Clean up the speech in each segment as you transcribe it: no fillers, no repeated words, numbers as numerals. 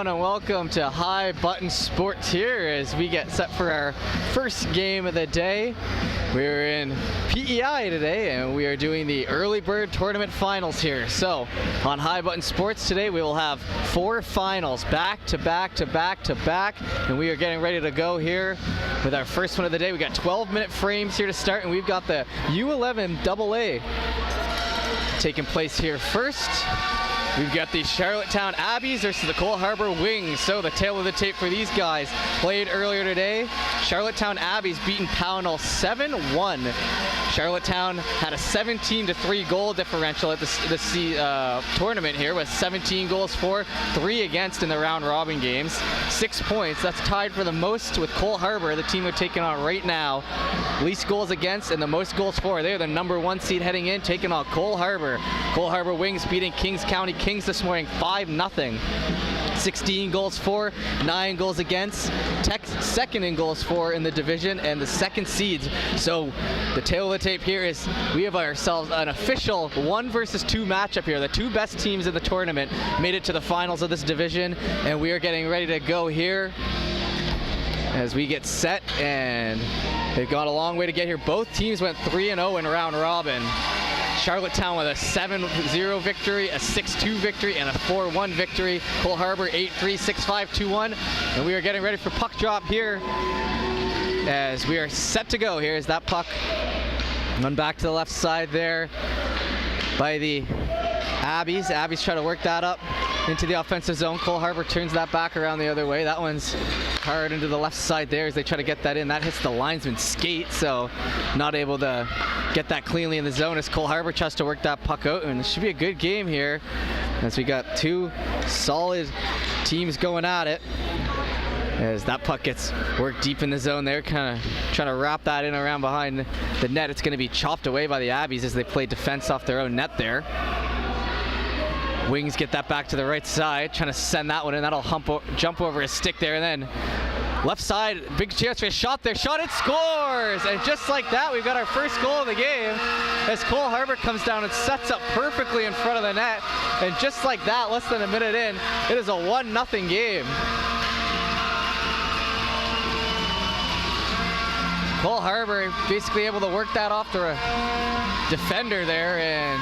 everyone, and welcome to High Button Sports here as we get set for our first game of the day. We're in PEI today and we are doing the Early Bird Tournament Finals here. So on High Button Sports today we will have 4 finals back to back to back to back, and we are getting ready to go here with our first one of the day. We got 12-minute frames here to start, and we've got the U11AA taking place here first. We've got the Charlottetown Abbeys versus the Cole Harbour Wings. So the tail of the tape for these guys played earlier today. Charlottetown Abbeys beating Pownell 7-1. Charlottetown had a 17-3 goal differential at the tournament here with 17 goals for, 3 against in the round robin games. 6 points. That's tied for the most with Cole Harbour, the team they're taking on right now. Least goals against and the most goals for. They're the #1 seed heading in, taking on Cole Harbour. Cole Harbour Wings beating Kings County Kings this morning 5-0. 16 goals for, 9 goals against. Tech second in goals for in the division and the second seeds. So the tail of the tape here is we have ourselves an official 1 versus 2 matchup here. The 2 best teams in the tournament made it to the finals of this division, and we are getting ready to go here as we get set, and they've gone a long way to get here. Both teams went 3-0 in round robin. Charlottetown with a 7-0 victory, a 6-2 victory, and a 4-1 victory. Cole Harbour 8-3, 6-5, 2-1. And we are getting ready for puck drop here as we are set to go. Here's that puck. Run back to the left side there by the Abbeys. Abbeys try to work that up into the offensive zone. Cole Harbour turns that back around the other way. That one's hard into the left side there as they try to get that in. That hits the linesman's skate, so not able to get that cleanly in the zone as Cole Harbour tries to work that puck out. And it should be a good game here as we got 2 solid teams going at it. As that puck gets worked deep in the zone there, kind of trying to wrap that in around behind the net. It's going to be chopped away by the Abbeys as they play defense off their own net there. Wings get that back to the right side, trying to send that one in. That'll jump over his stick there, and then left side, big chance for a shot there. Shot, it scores! And just like that, we've got our first goal of the game as Cole Harbour comes down and sets up perfectly in front of the net. And just like that, less than a minute in, it is a 1-0 game. Cole Harbour basically able to work that off the defender there and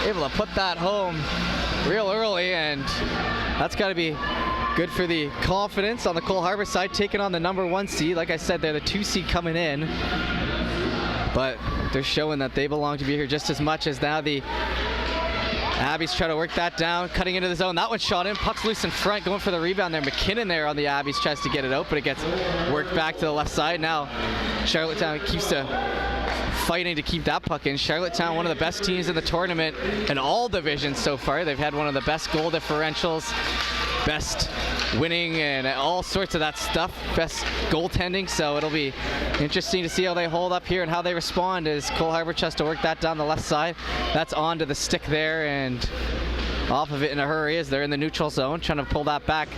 able to put that home real early, and that's got to be good for the confidence on the Cole Harbour side, taking on the #1 seed. Like I said, they're the 2 seed coming in, but they're showing that they belong to be here just as much as now the Abbeys try to work that down, cutting into the zone. That one's shot in, puck's loose in front, going for the rebound there. McKinnon there on the Abbeys tries to get it out, but it gets worked back to the left side. Now Charlottetown keeps fighting to keep that puck in. Charlottetown, one of the best teams in the tournament in all divisions so far. They've had one of the best goal differentials, best winning, and all sorts of that stuff, best goaltending. So it'll be interesting to see how they hold up here and how they respond as Cole Harbour tries to work that down the left side. That's onto the stick there and off of it in a hurry as they're in the neutral zone, trying to pull that back.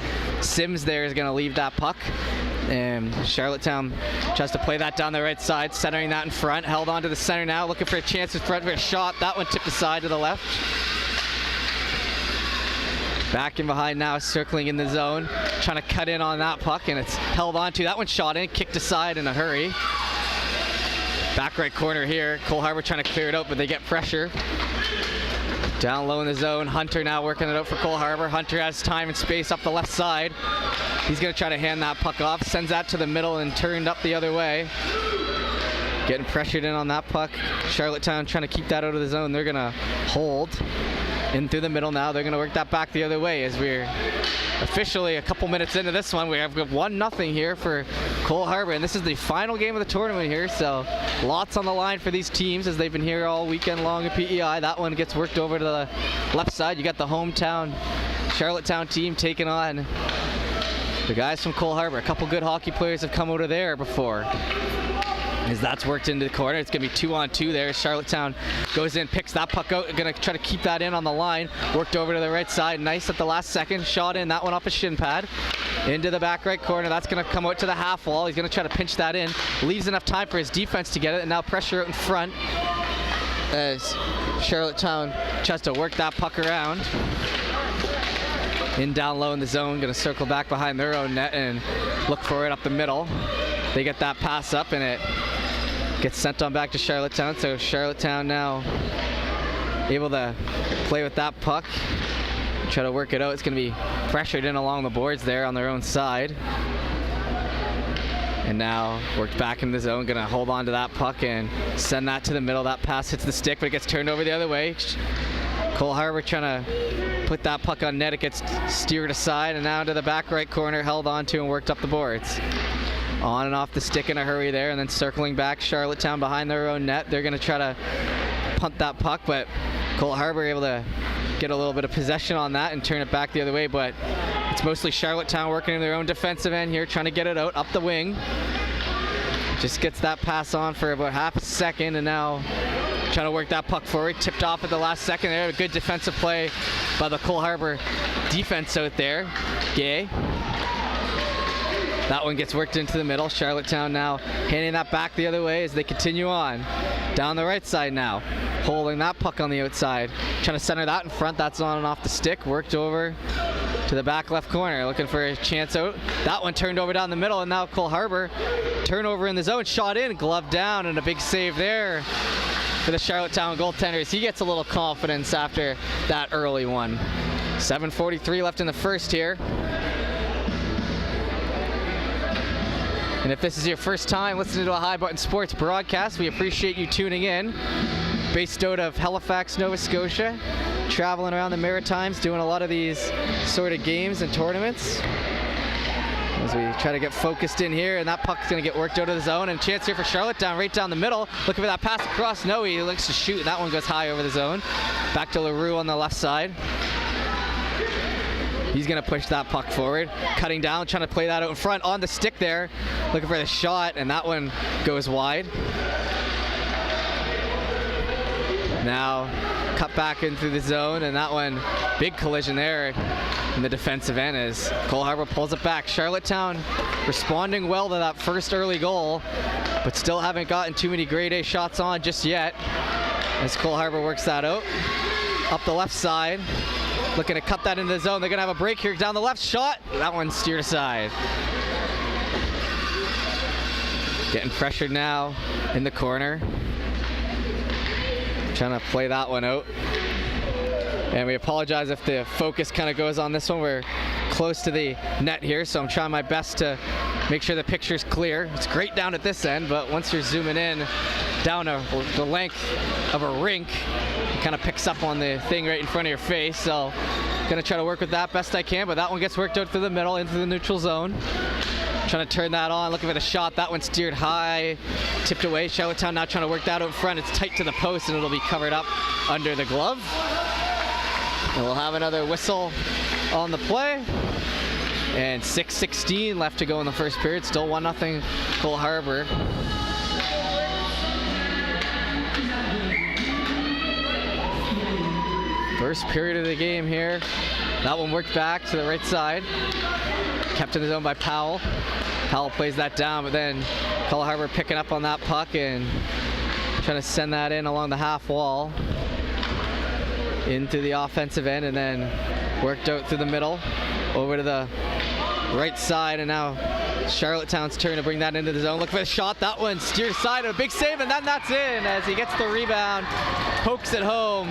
Sims there is going to leave that puck. And Charlottetown tries to play that down the right side, centering that in front. Held on to the center now, looking for a chance in front for a shot. That one tipped aside to the left. Back in behind now, circling in the zone, trying to cut in on that puck, and it's held on to. That one shot in, kicked aside in a hurry. Back right corner here. Cole Harbour trying to clear it out, but they get pressure. Down low in the zone. Hunter now working it out for Cole Harbour. Hunter has time and space up the left side. He's going to try to hand that puck off. Sends that to the middle and turned up the other way. Getting pressured in on that puck. Charlottetown trying to keep that out of the zone. They're going to hold in through the middle now. They're going to work that back the other way as we're officially a couple minutes into this one. We have 1-0 here for Cole Harbour, and this is the final game of the tournament here, so lots on the line for these teams as they've been here all weekend long at PEI. That one gets worked over to the left side. You got the hometown Charlottetown team taking on the guys from Cole Harbour. A couple good hockey players have come out of there before. As that's worked into the corner, it's going to be 2-on-2 there. Charlottetown goes in, picks that puck out, going to try to keep that in on the line. Worked over to the right side, nice at the last second. Shot in, that one off a shin pad. Into the back right corner, that's going to come out to the half wall. He's going to try to pinch that in. Leaves enough time for his defense to get it, and now pressure out in front as Charlottetown tries to work that puck around. in down low in the zone, gonna circle back behind their own net and look for it up the middle. They get that pass up and it gets sent on back to Charlottetown. So Charlottetown now able to play with that puck, try to work it out. It's gonna be pressured in along the boards there on their own side. And now worked back in the zone, gonna hold on to that puck and send that to the middle. That pass hits the stick, but it gets turned over the other way. Cole Harbour trying to put that puck on net. It gets steered aside and now to the back right corner, held on to and worked up the boards. On and off the stick in a hurry there, and then circling back, Charlottetown behind their own net. They're gonna try to punt that puck, but Cole Harbour able to get a little bit of possession on that and turn it back the other way, but it's mostly Charlottetown working in their own defensive end here, trying to get it out up the wing. Just gets that pass on for about half a second, and now trying to work that puck forward. Tipped off at the last second there. A good defensive play by the Cole Harbour defense out there. Gay. That one gets worked into the middle. Charlottetown now handing that back the other way as they continue on. Down the right side now. Holding that puck on the outside. Trying to center that in front. That's on and off the stick. Worked over to the back left corner. Looking for a chance out. That one turned over down the middle, and now Cole Harbour. Turnover in the zone. Shot in. Glove down, and a big save there for the Charlottetown goaltenders. He gets a little confidence after that early one. 7:43 left in the first here. And if this is your first time listening to a High Button Sports broadcast, we appreciate you tuning in. Based out of Halifax, Nova Scotia, traveling around the Maritimes, doing a lot of these sort of games and tournaments. As we try to get focused in here, and that puck's gonna get worked out of the zone, and chance here for Charlottetown right down the middle. Looking for that pass across. No, he looks to shoot, and that one goes high over the zone. Back to LaRue on the left side. He's gonna push that puck forward, cutting down, trying to play that out in front on the stick there, looking for the shot, and that one goes wide. Now cut back into the zone, and that one, big collision there in the defensive end as Cole Harbour pulls it back. Charlottetown responding well to that first early goal, but still haven't gotten too many grade A shots on just yet as Cole Harbour works that out. Up the left side. Looking to cut that into the zone. They're going to have a break here down the left. Shot. That one steered aside. Getting pressured now in the corner. Trying to play that one out. And we apologize if the focus kind of goes on this one. We're close to the net here, so I'm trying my best to make sure the picture's clear. It's great down at this end, but once you're zooming in down the length of a rink, it kind of picks up on the thing right in front of your face. So gonna try to work with that best I can, but that one gets worked out through the middle into the neutral zone. Trying to turn that on, looking for the shot. That one steered high, tipped away. Charlottetown now trying to work that out in front. It's tight to the post, and it'll be covered up under the glove. And we'll have another whistle on the play. And 6:16 left to go in the first period. Still 1-0 Cole Harbour. First period of the game here. That one worked back to the right side. Kept in the zone by Powell. Powell plays that down, but then Cole Harbour picking up on that puck and trying to send that in along the half wall into the offensive end, and then worked out through the middle over to the right side, and now Charlottetown's turn to bring that into the zone. Look for the shot. That one steered aside, and a big save, and then that's in as he gets the rebound, pokes it home,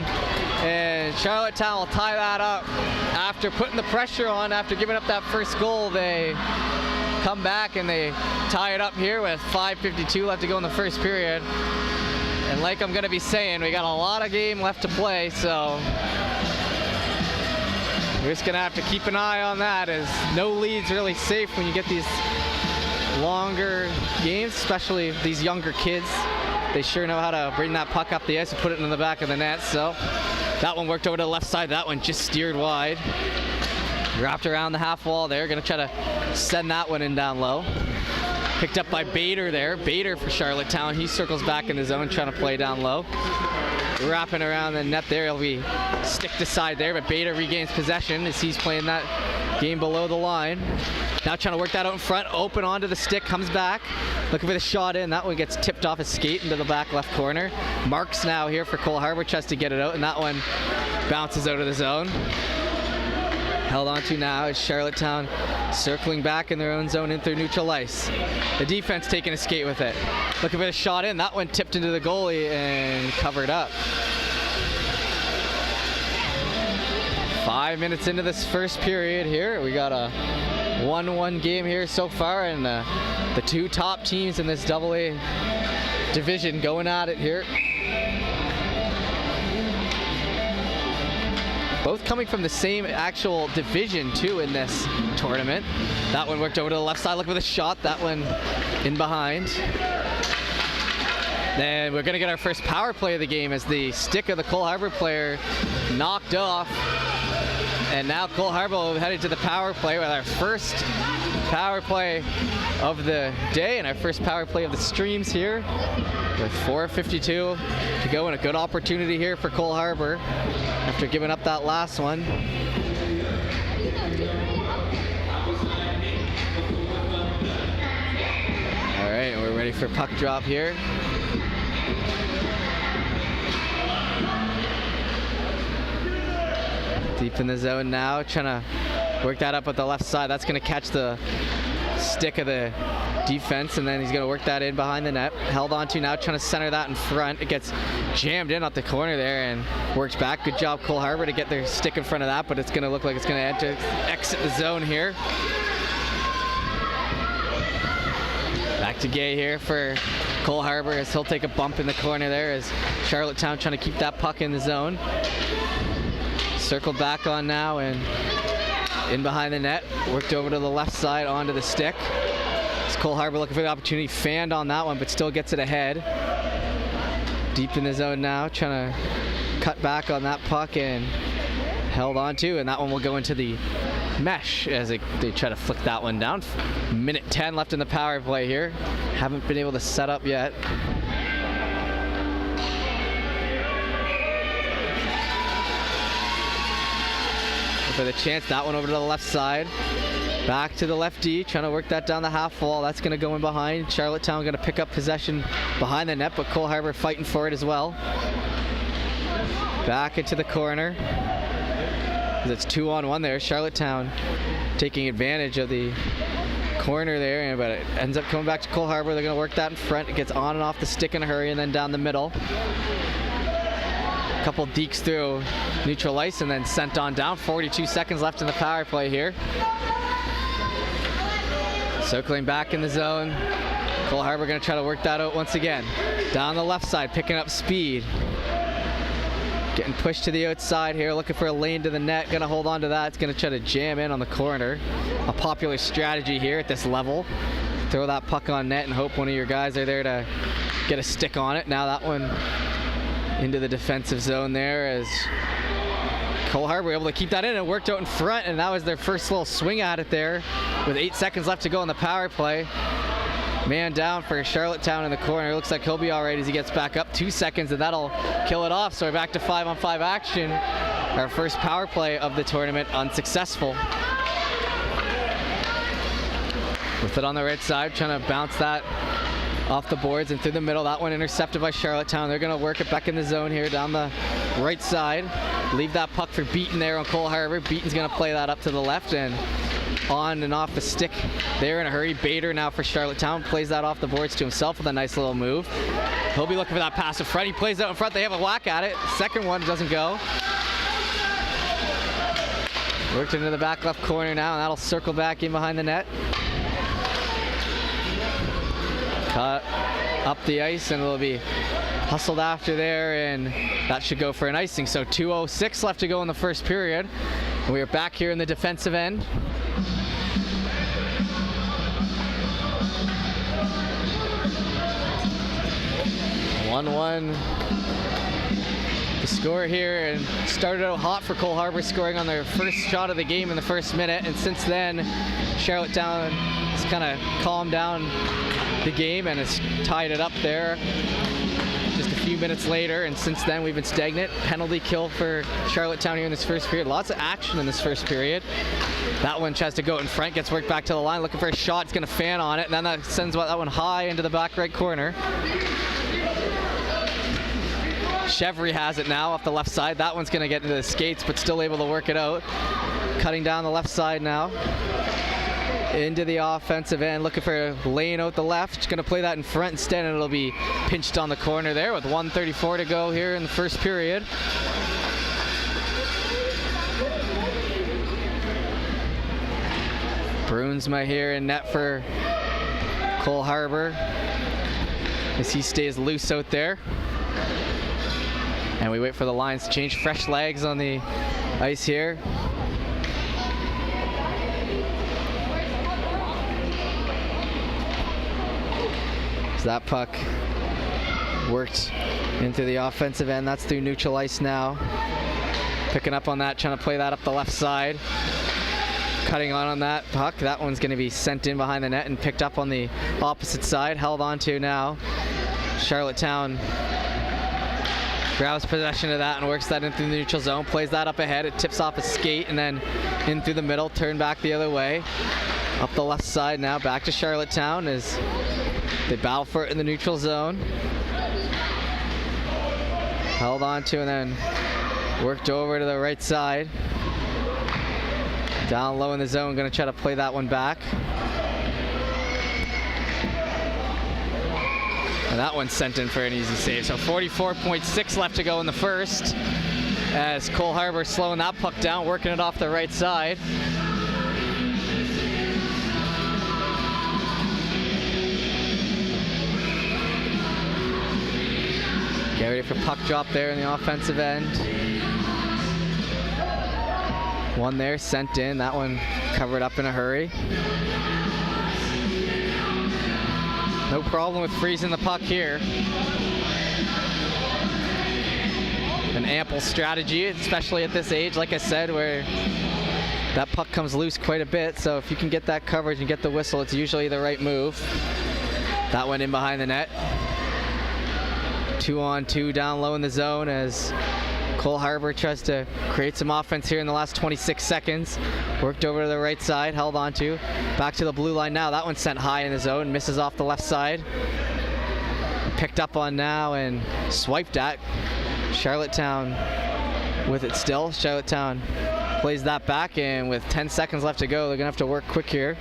and Charlottetown will tie that up after putting the pressure on. After giving up that first goal, they come back and they tie it up here with 5:52 left to go in the first period. And like I'm going to be saying, we got a lot of game left to play, so we're just going to have to keep an eye on that, as no lead's really safe when you get these longer games, especially these younger kids. They sure know how to bring that puck up the ice and put it in the back of the net. So that one worked over to the left side. That one just steered wide. Wrapped around the half wall there. Going to try to send that one in down low. Picked up by Bader there. Bader for Charlottetown. He circles back in the zone, trying to play down low. Wrapping around the net there. It'll be stick to side there, but Bader regains possession as he's playing that game below the line. Now trying to work that out in front. Open onto the stick. Comes back. Looking for the shot in. That one gets tipped off his skate into the back left corner. Marks now here for Cole Harbour. Tries to get it out, and that one bounces out of the zone. Held on to now is Charlottetown circling back in their own zone in through neutral ice. The defense taking a skate with it. Looking for a shot in. That one tipped into the goalie and covered up. 5 minutes into this first period here. We got a 1-1 game here so far, and the two top teams in this AA division going at it here. Both coming from the same actual division too in this tournament. That one worked over to the left side, looking for the shot. That one in behind. Then we're gonna get our first power play of the game as the stick of the Cole Harbour player knocked off. And now Cole Harbour will headed to the power play with our first power play of the day and our first power play of the streams here with 4:52 to go, and a good opportunity here for Cole Harbour after giving up that last one. All right, we're ready for puck drop here. Deep in the zone now, trying to work that up at the left side. That's going to catch the stick of the defense, and then he's going to work that in behind the net. Held on to now, trying to center that in front. It gets jammed in at the corner there and works back. Good job, Cole Harbour, to get their stick in front of that, but it's going to look like it's going to exit the zone here. Back to Gay here for Cole Harbour as he'll take a bump in the corner there as Charlottetown trying to keep that puck in the zone. Circled back on now and in behind the net. Worked over to the left side onto the stick. It's Cole Harbour looking for the opportunity. Fanned on that one, but still gets it ahead. Deep in the zone now, trying to cut back on that puck and held on to, and that one will go into the mesh as they try to flick that one down. Minute 10 left in the power play here. Haven't been able to set up yet. For the chance, that one over to the left side. Back to the left D, trying to work that down the half wall. That's going to go in behind. Charlottetown going to pick up possession behind the net, but Cole Harbour fighting for it as well. Back into the corner. It's 2-on-1 there. Charlottetown taking advantage of the corner there, but it ends up coming back to Cole Harbour. They're going to work that in front. It gets on and off the stick in a hurry, and then down the middle. Couple dekes through neutral ice and then sent on down. 42 seconds left in the power play here. Circling back in the zone. Cole Harbour going to try to work that out once again. Down the left side, picking up speed. Getting pushed to the outside here, looking for a lane to the net. Going to hold on to that. It's going to try to jam in on the corner. A popular strategy here at this level. Throw that puck on net and hope one of your guys are there to get a stick on it. Now that one into the defensive zone there as Cole Harbour able to keep that in and worked out in front, and that was their first little swing at it there with 8 seconds left to go in the power play. Man down for Charlottetown in the corner. Looks like he'll be all right as he gets back up. 2 seconds and that'll kill it off. So we're back to 5-on-5 action. Our first power play of the tournament unsuccessful. With it on the right side, trying to bounce that off the boards and through the middle. That one intercepted by Charlottetown. They're going to work it back in the zone here down the right side. Leave that puck for Beaton there on Cole Harbour. Beaton's going to play that up to the left and on and off the stick there in a hurry. Bader now for Charlottetown plays that off the boards to himself with a nice little move. He'll be looking for that pass in front. He plays out in front. They have a whack at it. Second one doesn't go. Worked into the back left corner now, and that'll circle back in behind the net. Cut up the ice, and it'll be hustled after there, and that should go for an icing. So 2:06 left to go in the first period. We are back here in the defensive end. (1-1) the score here, and started out hot for Cole Harbour, scoring on their first shot of the game in the first minute, and since then Charlottetown has kind of calmed down the game and has tied it up there just a few minutes later, and since then we've been stagnant. Penalty kill for Charlottetown here in this first period. Lots of action in this first period. That one tries to go in front, gets worked back to the line, looking for a shot. It's going to fan on it, and then that sends that one high into the back right corner. Chevry has it now off the left side. That one's going to get into the skates, but still able to work it out. cutting down the left side now. Into the offensive end, looking for a lane out the left. Going to play that in front instead, and it'll be pinched on the corner there with 1:34 to go here in the first period. Bruinsma here in net for Cole Harbour as he stays loose out there. And we wait for the lines to change. Fresh legs on the ice here. So that puck worked into the offensive end. That's through neutral ice now. Picking up on that, trying to play that up the left side. Cutting on that puck. That one's going to be sent in behind the net and picked up on the opposite side. Held on to now. Charlottetown grabs possession of that and works that into the neutral zone. Plays that up ahead. It tips off a skate and then in through the middle. Turn back the other way. Up the left side now. Back to Charlottetown as they battle for it in the neutral zone. Held on to and then worked over to the right side. Down low in the zone, going to try to play that one back. And that one's sent in for an easy save. So 44.6 left to go in the first as Cole Harbour slowing that puck down, working it off the right side. Get ready for puck drop there in the offensive end. One there, sent in. That one covered up in a hurry. No problem with freezing the puck here. An ample strategy, especially at this age, like I said, where that puck comes loose quite a bit. So if you can get that coverage and get the whistle, it's usually the right move. That went in behind the net. 2-on-2 down low in the zone as Cole Harbour tries to create some offense here in the last 26 seconds. Worked over to the right side, held on to. Back to the blue line now. That one's sent high in the zone, misses off the left side. Picked up on now and swiped at. Charlottetown with it still. Charlottetown plays that back, and with 10 seconds left to go, they're going to have to work quick here.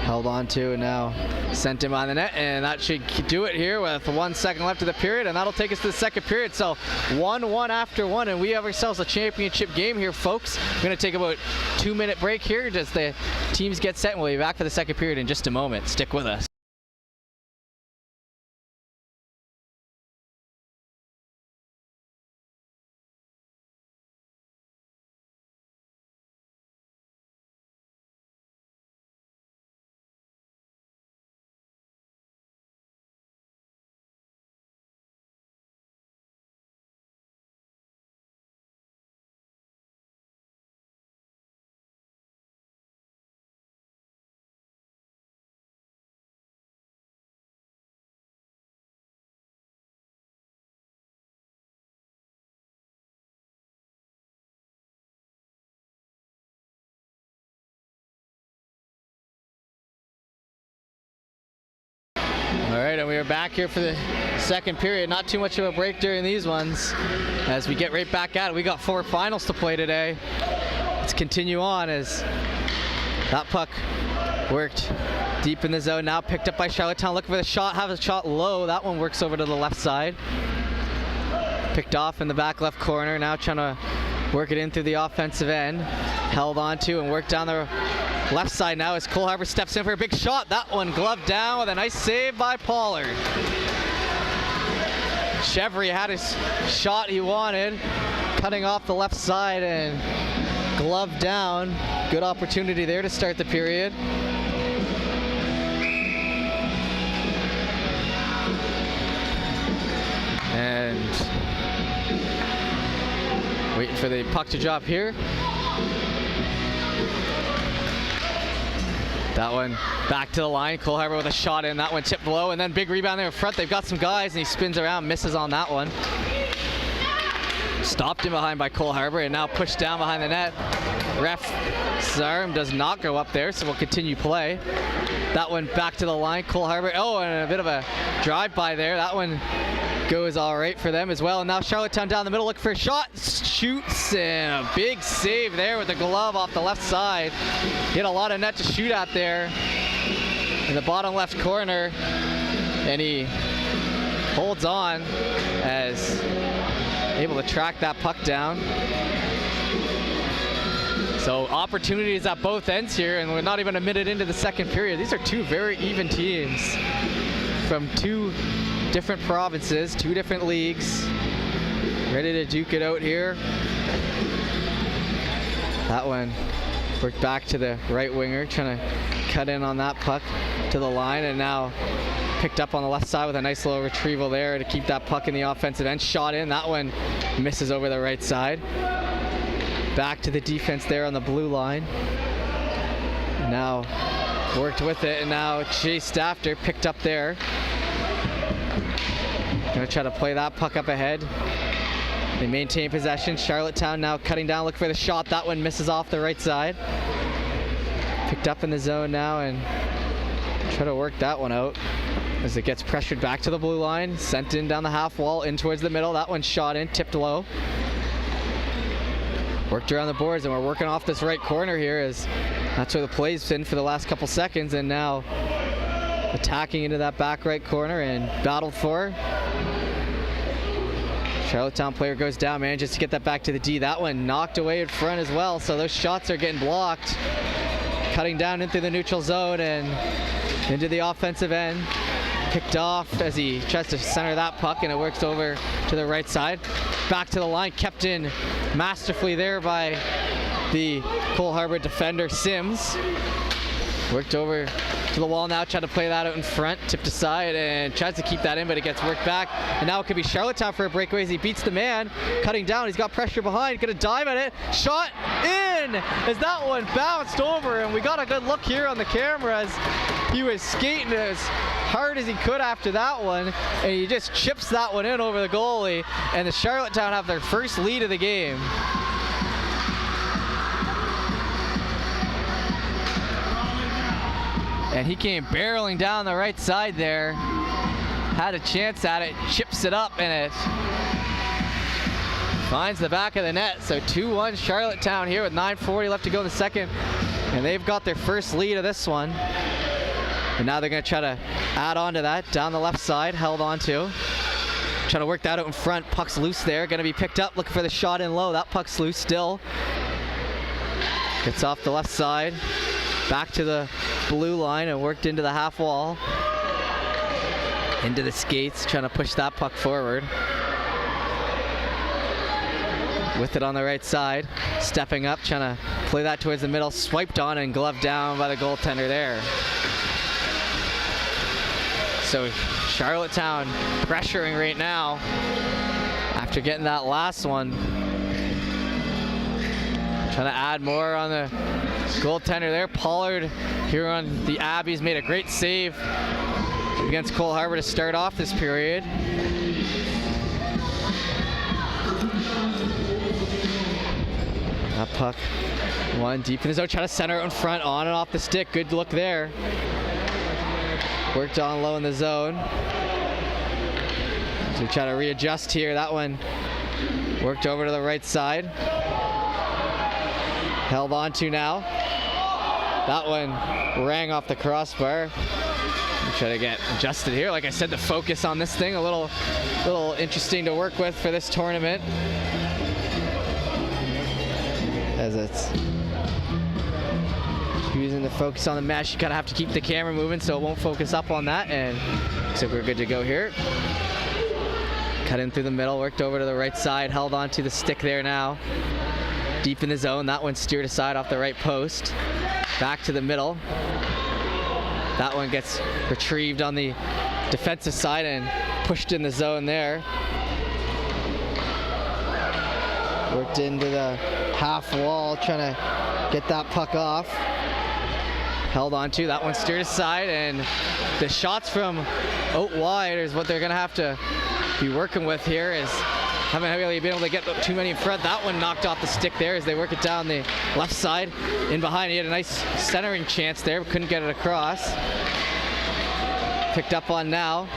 Held on to and now sent him on the net, and that should do it here with 1 second left of the period, and that'll take us to the second period. So 1-1 after one, and we have ourselves a championship game here, folks. We're going to take about a 2-minute break here as the teams get set, and we'll be back for the second period in just a moment. Stick with us. All right, and we are back here for the second period. Not too much of a break during these ones as we get right back at it. We got 4 finals to play today. Let's continue on as that puck worked deep in the zone. Now picked up by Charlottetown. Looking for the shot, have a shot low. That one works over to the left side. Picked off in the back left corner. Now trying to work it in through the offensive end. Held on to and worked down the left side now as Cole Harbour steps in for a big shot. That one gloved down with a nice save by Pollard. Chevry had his shot he wanted, cutting off the left side and gloved down. Good opportunity there to start the period. And waiting for the puck to drop here. That one back to the line. Cole Harbour with a shot in. That one tipped low, and then big rebound there in front. They've got some guys, and he spins around, misses on that one. Stopped in behind by Cole Harbour, and now pushed down behind the net. ref's arm does not go up there, so we'll continue play. That one back to the line, Cole Harbour. Oh, and a bit of a drive-by there. That one goes all right for them as well. And now Charlottetown down the middle looking for a shot. Shoots, and a big save there with the glove off the left side. He had a lot of net to shoot at there in the bottom left corner. And he holds on as able to track that puck down. So opportunities at both ends here, and we're not even a minute into the second period. These are two very even teams from two different provinces, two different leagues, ready to duke it out here. That one worked back to the right winger, trying to cut in on that puck to the line, and now picked up on the left side with a nice little retrieval there to keep that puck in the offensive end. Shot in, that one misses over the right side. Back to the defense there on the blue line. Now worked with it, and now chased after, picked up there. Gonna try to play that puck up ahead. They maintain possession. Charlottetown now cutting down, looking for the shot. That one misses off the right side. Picked up in the zone now and try to work that one out as it gets pressured back to the blue line. Sent in down the half wall, in towards the middle. That one shot in, tipped low. Worked around the boards, and we're working off this right corner here as that's where the play's been for the last couple seconds, and now attacking into that back right corner and battled for. Charlottetown player goes down, manages to get that back to the D. That one knocked away in front as well, so those shots are getting blocked. Cutting down into the neutral zone and into the offensive end. Picked off as he tries to center that puck, and it works over to the right side. Back to the line, kept in masterfully there by the Cole Harbour defender, Sims. Worked over to the wall now, tried to play that out in front, tipped aside, and tries to keep that in, but it gets worked back. And now it could be Charlottetown for a breakaway as he beats the man, cutting down. He's got pressure behind, gonna dive at it. Shot in as that one bounced over, and we got a good look here on the camera as he was skating as hard as he could after that one, and he just chips that one in over the goalie, and the Charlottetown have their first lead of the game. And he came barreling down the right side there, had a chance at it, chips it up, and it finds the back of the net. So 2-1 Charlottetown here with 9:40 left to go in the second, and they've got their first lead of this one. And now they're going to try to add on to that. Down the left side, held on to. Trying to work that out in front. Puck's loose there. Going to be picked up. Looking for the shot in low. That puck's loose still. Gets off the left side. Back to the blue line and worked into the half wall. Into the skates. Trying to push that puck forward. With it on the right side. Stepping up. Trying to play that towards the middle. Swiped on and gloved down by the goaltender there. So Charlottetown pressuring right now after getting that last one. Trying to add more on the goaltender there. Pollard here on the Abbeys made a great save against Cole Harbour to start off this period. That puck, one deep in the zone, trying to center it in front, on and off the stick. Good look there. Worked on low in the zone. So try to readjust here. That one worked over to the right side. Held on to now. That one rang off the crossbar. Try to get adjusted here. Like I said, the focus on this thing a little interesting to work with for this tournament. As it's using the focus on the mesh, you kind of have to keep the camera moving so it won't focus up on that, and so we're good to go here. Cut in through the middle, worked over to the right side, held onto the stick there now. Deep in the zone, that one steered aside off the right post. Back to the middle. That one gets retrieved on the defensive side and pushed in the zone there. Worked into the half wall, trying to get that puck off. Held on to, that one steered aside, and the shots from out wide is what they're gonna have to be working with here, as haven't really been able to get too many in front. That one knocked off the stick there as they work it down the left side. In behind, he had a nice centering chance there, but couldn't get it across. Picked up on now.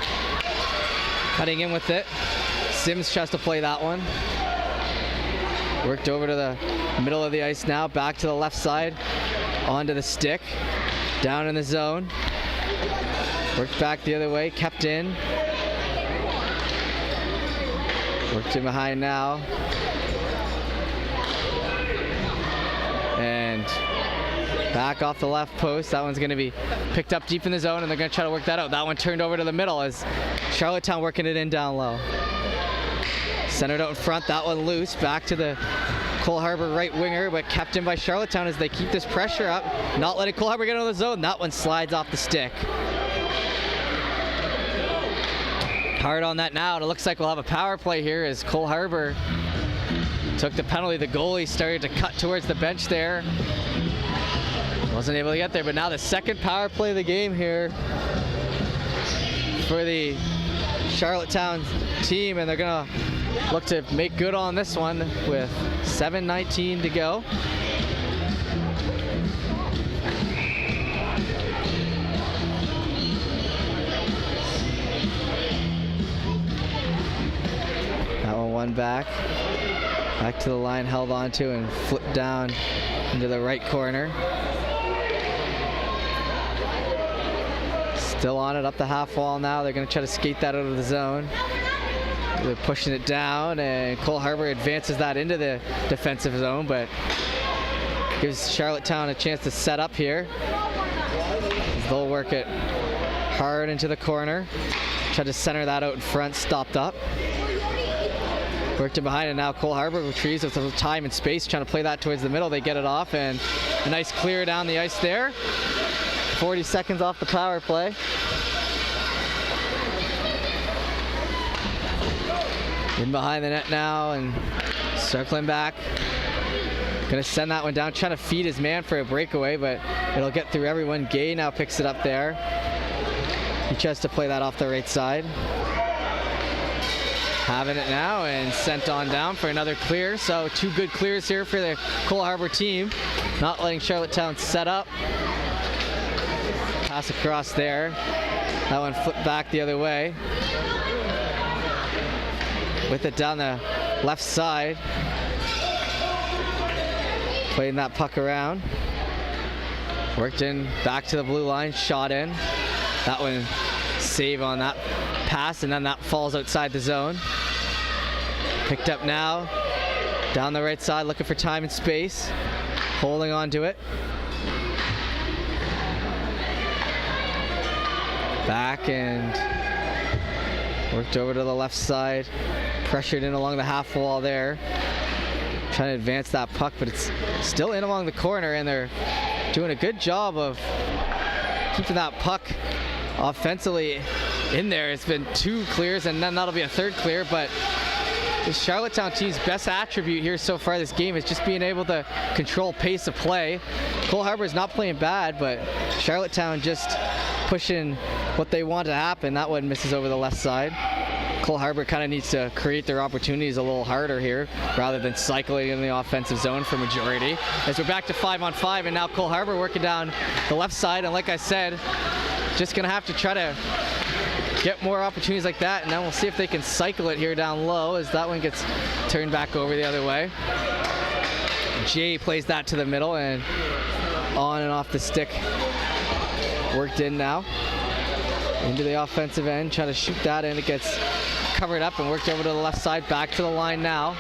Cutting in with it. Sims tries to play that one. Worked over to the middle of the ice now, back to the left side, onto the stick, down in the zone. Worked back the other way, kept in. Worked in behind now. And back off the left post. That one's going to be picked up deep in the zone, and they're going to try to work that out. That one turned over to the middle as Charlottetown working it in down low. Centered out in front. That one loose. Back to the Cole Harbour right winger, but kept in by Charlottetown as they keep this pressure up. Not letting Cole Harbour get into the zone. That one slides off the stick. Hard on that now, and it looks like we'll have a power play here as Cole Harbour took the penalty. The goalie started to cut towards the bench there. Wasn't able to get there, but now the second power play of the game here for the Charlottetown team, and they're gonna look to make good on this one with 7:19 to go. One back to the line, held onto and flipped down into the right corner. Still on it up the half wall now. They're going to try to skate that out of the zone. They're pushing it down, and Cole Harbour advances that into the defensive zone, but gives Charlottetown a chance to set up here. They'll work it hard into the corner. Try to center that out in front, stopped up. Worked it behind, and now Cole Harbour retrieves with some time and space, trying to play that towards the middle. They get it off, and a nice clear down the ice there. 40 seconds off the power play. In behind the net now, and circling back. Gonna send that one down, trying to feed his man for a breakaway, but it'll get through everyone. Gay now picks it up there. He tries to play that off the right side. Having it now and sent on down for another clear. So two good clears here for the Cole Harbour team. Not letting Charlottetown set up. Pass across there. That one flipped back the other way. With it down the left side. Playing that puck around. Worked in back to the blue line. Shot in. That one save on that pass, and then that falls outside the zone. Picked up now, down the right side, looking for time and space, holding on to it. Back and worked over to the left side, pressured in along the half wall there. Trying to advance that puck, but it's still in along the corner, and they're doing a good job of keeping that puck offensively in there. It's been two clears, and then that'll be a third clear, but the Charlottetown team's best attribute here so far this game is just being able to control pace of play. Cole Harbour is not playing bad, but Charlottetown just pushing what they want to happen. That one misses over the left side. Cole Harbour kind of needs to create their opportunities a little harder here rather than cycling in the offensive zone for majority. As we're back to 5-on-5, and now Cole Harbour working down the left side, and like I said, just gonna have to try to get more opportunities like that, and then we'll see if they can cycle it here down low as that one gets turned back over the other way. Jay plays that to the middle and on and off the stick. Worked in now into the offensive end, trying to shoot that in. It gets covered up and worked over to the left side, back to the line now.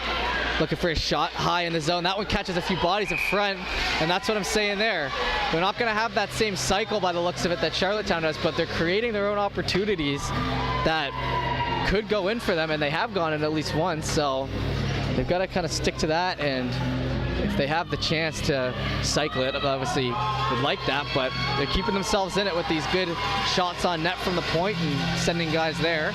Looking for a shot high in the zone. That one catches a few bodies in front, and that's what I'm saying there. They're not going to have that same cycle by the looks of it that Charlottetown does, but they're creating their own opportunities that could go in for them, and they have gone in at least once, so they've got to kind of stick to that, and if they have the chance to cycle it, obviously would like that, but they're keeping themselves in it with these good shots on net from the point and sending guys there.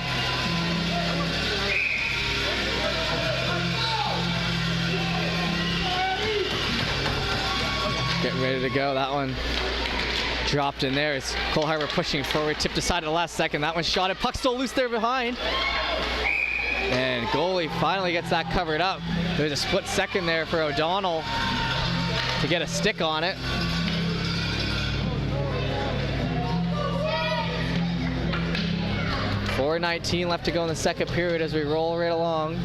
Getting ready to go. That one dropped in there. It's Cole Harbour pushing forward, tipped aside at the last second. That one shot it. Puck still loose there behind. And goalie finally gets that covered up. There's a split second there for O'Donnell to get a stick on it. .4:19 left to go in the second period as we roll right along.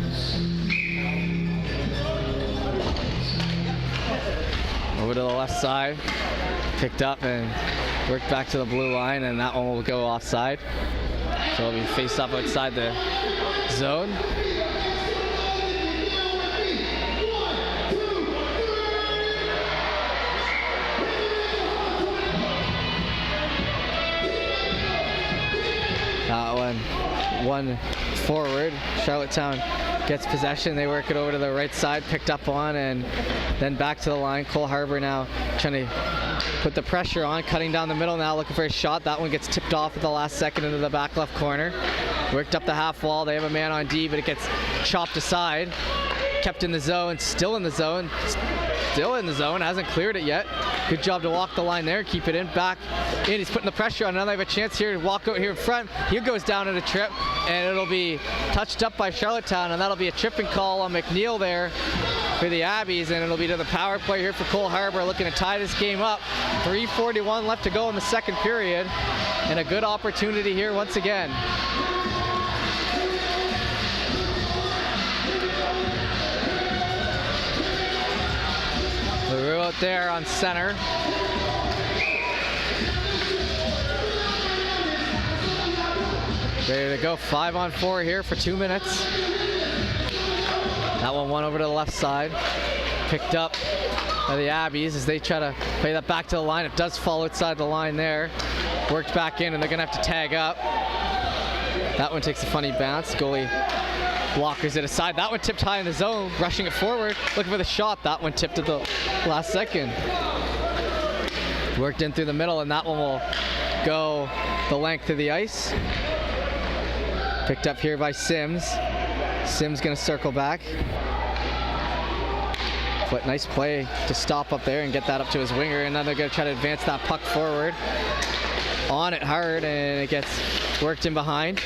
Over to the left side, picked up and worked back to the blue line, and that one will go offside. So it'll be faced up outside the zone. One forward. Charlottetown gets possession. They work it over to the right side, picked up on, and then back to the line. Cole Harbour now trying to put the pressure on, cutting down the middle now, looking for a shot. That one gets tipped off at the last second into the back left corner. Worked up the half wall. They have a man on D, but it gets chopped aside. Kept in the zone, still in the zone. Still in the zone, hasn't cleared it yet. Good job to walk the line there, keep it in, back in. He's putting the pressure on. Now they have a chance here to walk out here in front. He goes down at a trip, and it'll be touched up by Charlottetown, and that'll be a tripping call on McNeil there for the Abbeys, and it'll be to the power play here for Cole Harbour, looking to tie this game up. 3:41 left to go in the second period, and a good opportunity here once again. We're out there on center. Ready to go 5-on-4 here for 2 minutes. That one over to the left side. Picked up by the Abbeys as they try to play that back to the line. It does fall outside the line there. Worked back in, and they're gonna have to tag up. That one takes a funny bounce. Goalie blockers it aside. That one tipped high in the zone, rushing it forward, looking for the shot. That one tipped at the last second. Worked in through the middle, and that one will go the length of the ice. Picked up here by Sims. Sims gonna circle back. But nice play to stop up there and get that up to his winger, and then they're gonna try to advance that puck forward. On it hard, and it gets worked in behind.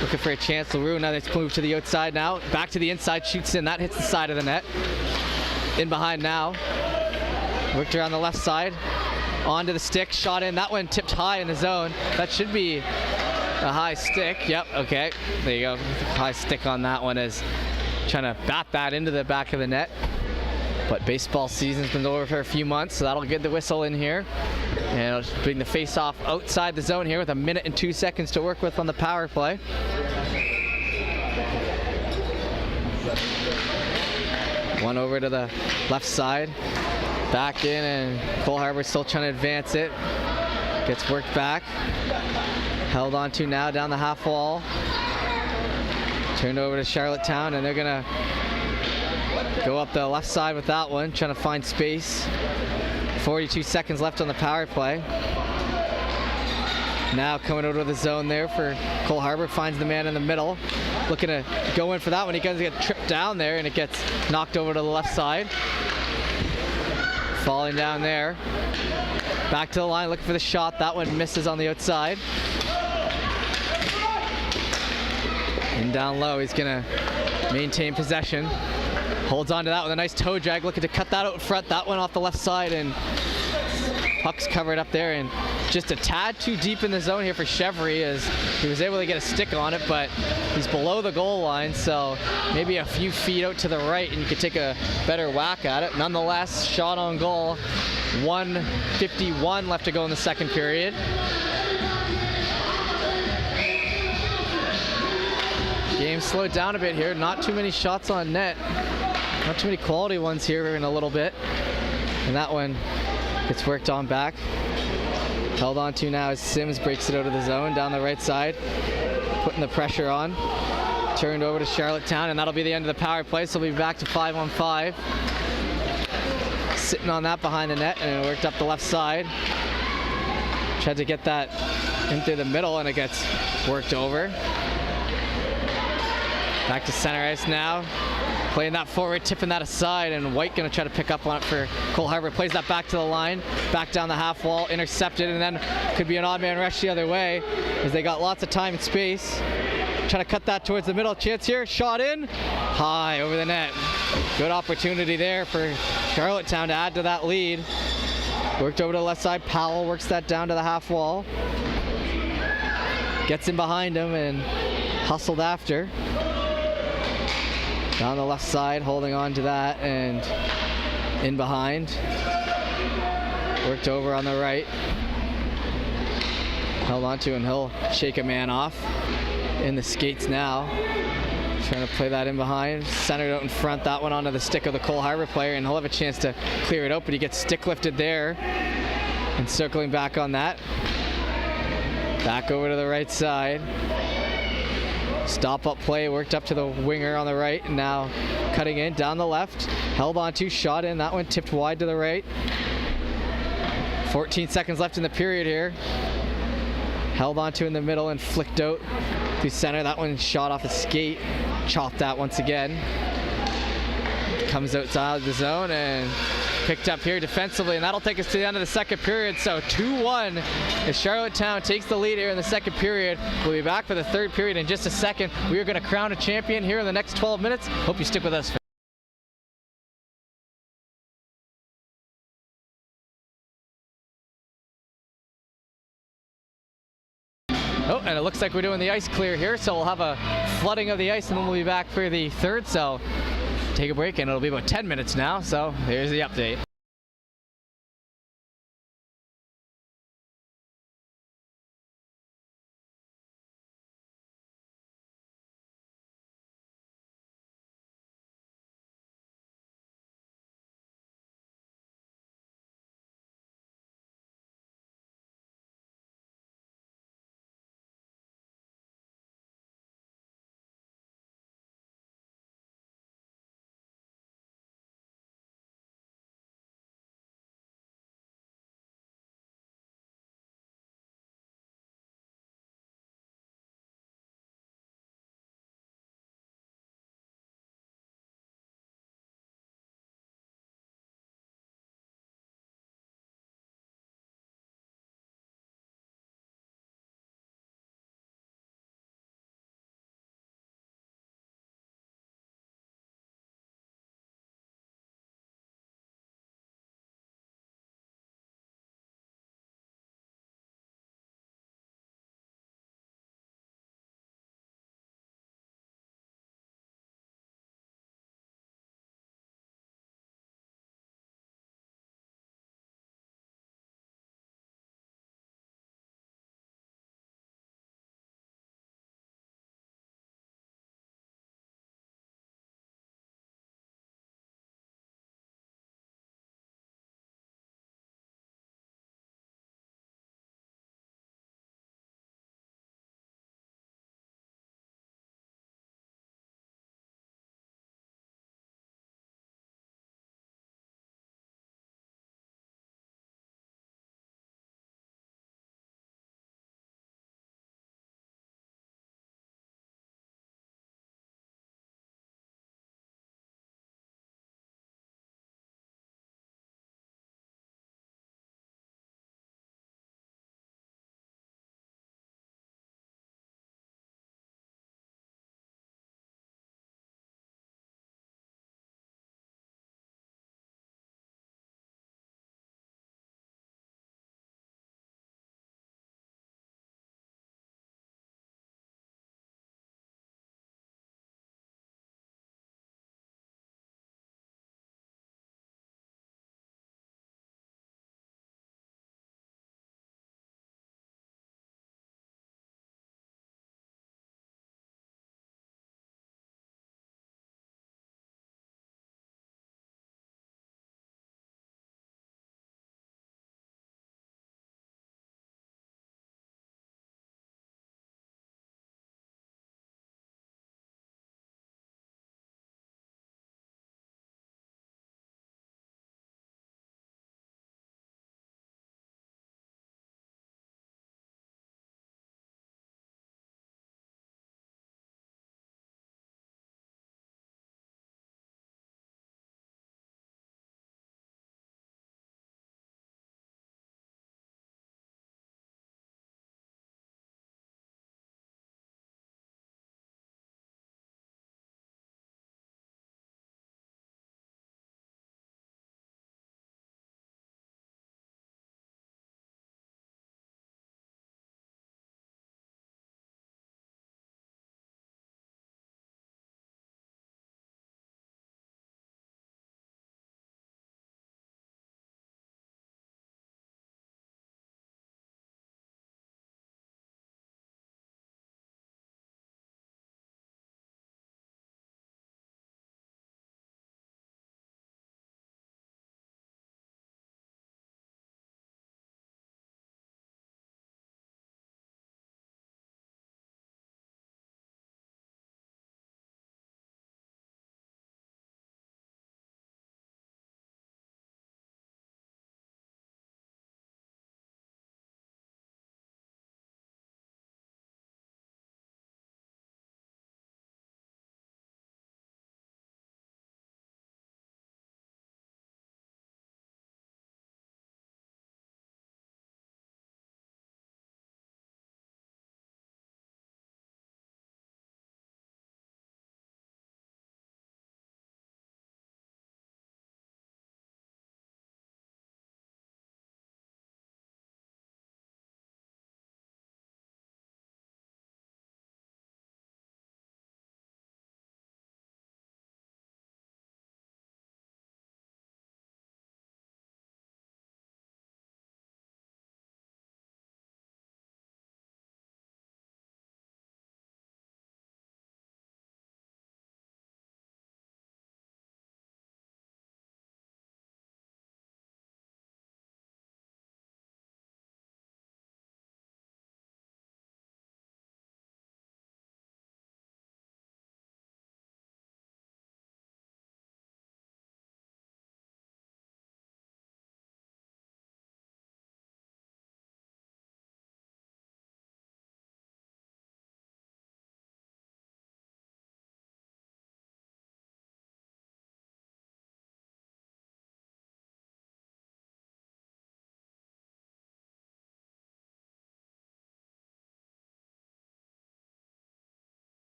Looking for a chance. LaRue, now they move to the outside now. Back to the inside, shoots in. That hits the side of the net. In behind now. Worked around the left side. Onto the stick, shot in. That one tipped high in the zone. That should be a high stick. Yep, okay. There you go. High stick on that one is trying to bat that into the back of the net. But baseball season's been over for a few months, so that'll get the whistle in here. And it'll bring the face-off outside the zone here with 1 minute and 2 seconds to work with on the power play. One over to the left side. Back in, and Cole Harbour still trying to advance it. Gets worked back. Held on to now down the half wall. Turned over to Charlottetown, and they're gonna go up the left side with that one, trying to find space. 42 seconds left on the power play. Now coming over to the zone there for Cole Harbour, finds the man in the middle. Looking to go in for that one. He gets tripped down there, and it gets knocked over to the left side. Falling down there. Back to the line, looking for the shot. That one misses on the outside. And down low, he's gonna maintain possession. Holds on to that with a nice toe drag, looking to cut that out in front. That one off the left side, and puck's covered up there, and just a tad too deep in the zone here for Chevry, as he was able to get a stick on it, but he's below the goal line, so maybe a few feet out to the right and you could take a better whack at it. Nonetheless, shot on goal. 1:51 left to go in the second period. Game slowed down a bit here. Not too many shots on net. Not too many quality ones here in a little bit. And that one gets worked on back. Held on to now as Sims breaks it out of the zone down the right side. Putting the pressure on. Turned over to Charlottetown, and that'll be the end of the power play, so we'll be back to 5-on-5. Sitting on that behind the net, and it worked up the left side. Tried to get that into the middle, and it gets worked over. Back to center ice now. Playing that forward, tipping that aside, and White gonna try to pick up on it for Cole Harbour. Plays that back to the line, back down the half wall, intercepted, and then could be an odd man rush the other way, as they got lots of time and space. Trying to cut that towards the middle. Chance here. Shot in. High over the net. Good opportunity there for Charlottetown to add to that lead. Worked over to the left side. Powell works that down to the half wall. Gets in behind him and hustled after. Down the left side, holding on to that and in behind. Worked over on the right. Held on to and he'll shake a man off. In the skates now. Trying to play that in behind. Centered out in front. That one onto the stick of the Cole Harbour player and he'll have a chance to clear it out, but he gets stick lifted there. And circling back on that. Back over to the right side. Stop up play, worked up to the winger on the right, and now cutting in down the left. Held on to, shot in, that one tipped wide to the right. 14 seconds left in the period here. Held on to in the middle and flicked out to center. That one shot off a skate. Chopped that once again. Comes outside the zone and picked up here defensively, and that'll take us to the end of the second period. So 2-1 as Charlottetown takes the lead here in the second period. We'll be back for the third period in just a second. We are going to crown a champion here in the next 12 minutes. Hope you stick with us. Oh, and it looks like we're doing the ice clear here, so we'll have a flooding of the ice and then we'll be back for the third. So take a break and it'll be about 10 minutes now. So here's the update.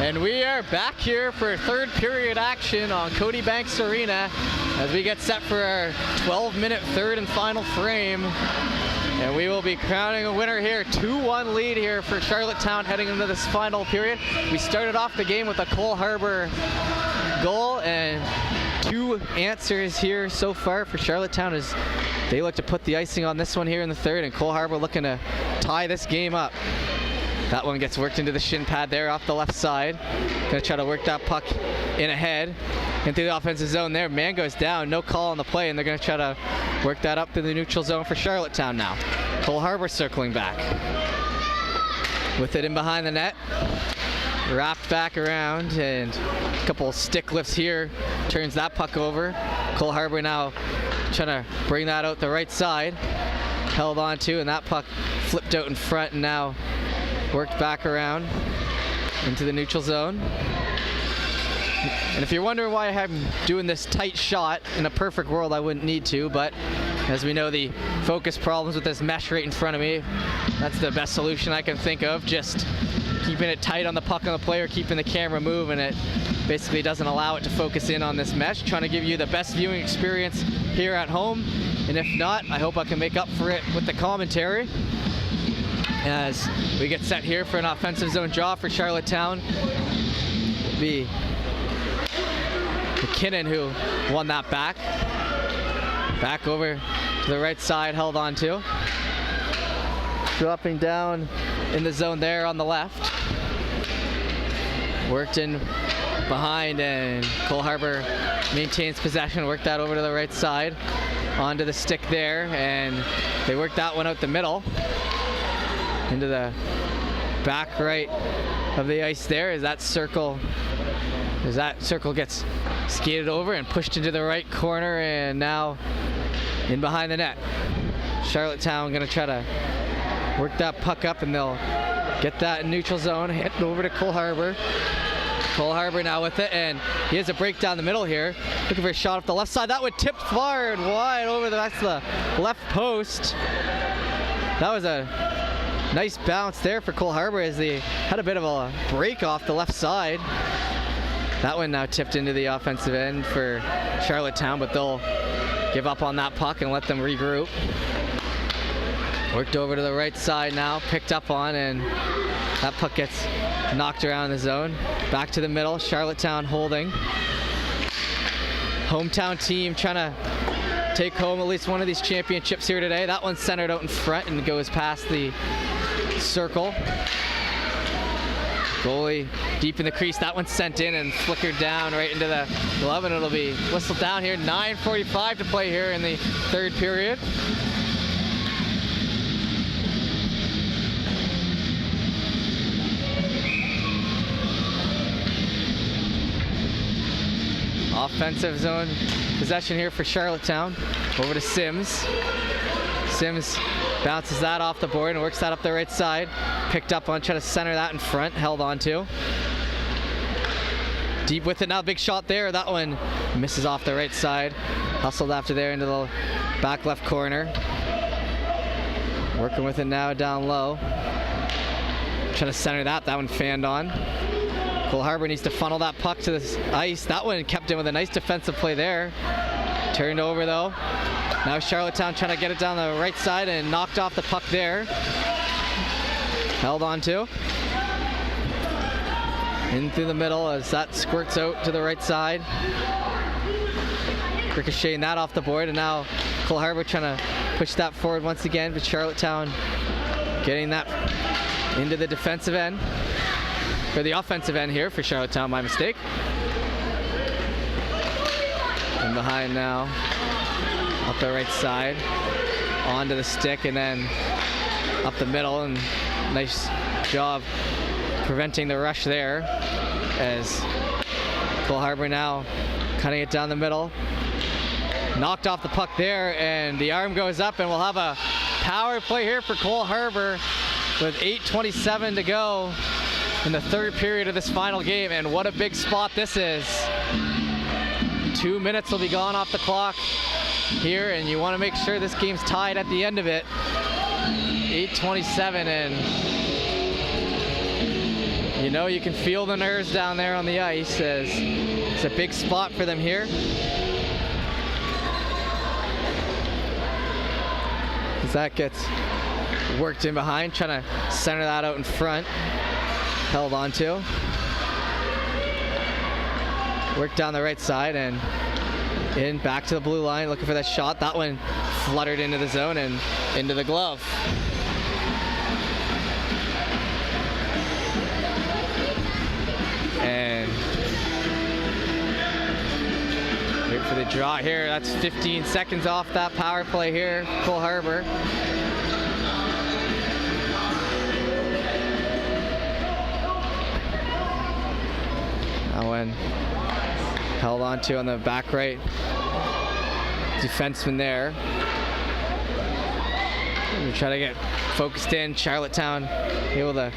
And we are back here for third period action on Cody Banks Arena as we get set for our 12-minute third and final frame. And we will be crowning a winner here. 2-1 lead here for Charlottetown heading into this final period. We started off the game with a Cole Harbour goal, and 2 answers here so far for Charlottetown as they look to put the icing on this one here in the third, and Cole Harbour looking to tie this game up. That one gets worked into the shin pad there off the left side. Gonna try to work that puck in ahead into the offensive zone there. Man goes down, no call on the play, and they're gonna try to work that up to the neutral zone for Charlottetown now. Cole Harbour circling back. With it in behind the net. Wrapped back around, and a couple stick lifts here. Turns that puck over. Cole Harbour now trying to bring that out the right side. Held on to, and that puck flipped out in front and now worked back around into the neutral zone. And if you're wondering why I'm doing this tight shot, in a perfect world I wouldn't need to, but as we know, the focus problems with this mesh right in front of me, that's the best solution I can think of. Just keeping it tight on the puck on the player, keeping the camera moving. It basically doesn't allow it to focus in on this mesh. Trying to give you the best viewing experience here at home. And if not, I hope I can make up for it with the commentary. As we get set here for an offensive zone draw for Charlottetown. It'll be McKinnon who won that back. Back over to the right side, held on to. Dropping down in the zone there on the left. Worked in behind, and Cole Harbour maintains possession. Worked that over to the right side. Onto the stick there, and they worked that one out the middle. Into the back right of the ice there as that circle gets skated over and pushed into the right corner, and now in behind the net. Charlottetown gonna try to work that puck up, and they'll get that in neutral zone, hit over to Cole Harbour. Cole Harbour now with it, and he has a break down the middle here. Looking for a shot off the left side. That one tipped far and wide over the left post. That was a nice bounce there for Cole Harbour as they had a bit of a break off the left side. That one now tipped into the offensive end for Charlottetown, but they'll give up on that puck and let them regroup. Worked over to the right side now, picked up on, and that puck gets knocked around the zone. Back to the middle, Charlottetown holding. Hometown team trying to take home at least one of these championships here today. That one's centered out in front and goes past the circle. Goalie deep in the crease. That one's sent in and flickered down right into the glove, and it'll be whistled down here. 9:45 to play here in the third period. Offensive zone possession here for Charlottetown. Over to Sims. Sims bounces that off the board and works that up the right side. Picked up on, trying to center that in front, held on to. Deep with it now, big shot there. That one misses off the right side. Hustled after there into the back left corner. Working with it now down low. Trying to center that, that one fanned on. Cole Harbour needs to funnel that puck to the ice. That one kept in with a nice defensive play there. Turned over though. Now Charlottetown trying to get it down the right side and knocked off the puck there. Held on to. In through the middle as that squirts out to the right side. Ricocheting that off the board, and now Cole Harbour trying to push that forward once again, but Charlottetown getting that into the defensive end. For the offensive end here for Charlottetown, my mistake. And behind now, up the right side, onto the stick, and then up the middle, and nice job preventing the rush there as Cole Harbour now cutting it down the middle. Knocked off the puck there, and the arm goes up, and we'll have a power play here for Cole Harbour with 8:27 to go in the third period of this final game, and what a big spot this is. 2 minutes will be gone off the clock here, and you want to make sure this game's tied at the end of it. 8:27, and You know, you can feel the nerves down there on the ice as it's a big spot for them here. As that gets worked in behind, trying to center that out in front. Held on to. Worked down the right side and in back to the blue line, looking for that shot. That one fluttered into the zone and into the glove. And wait for the draw here. That's 15 seconds off that power play here, Cole Harbour. That one held on to on the back right defenseman there. We try to get focused in. Charlottetown able to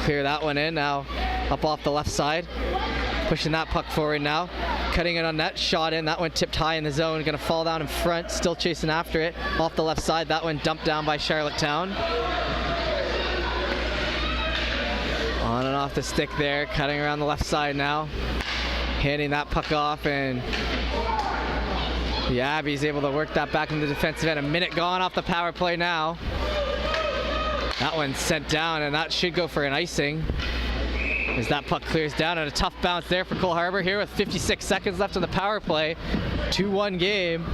clear that one in. Now up off the left side, pushing that puck forward now, cutting it on net, shot in. That one tipped high in the zone, gonna fall down in front, still chasing after it. Off the left side, that one dumped down by Charlottetown. On and off the stick there, cutting around the left side now, handing that puck off, and the Abby's able to work that back into the defensive end. A minute gone off the power play now. That one's sent down, and that should go for an icing as that puck clears down, and a tough bounce there for Cole Harbour here with 56 seconds left on the power play. 2-1 game.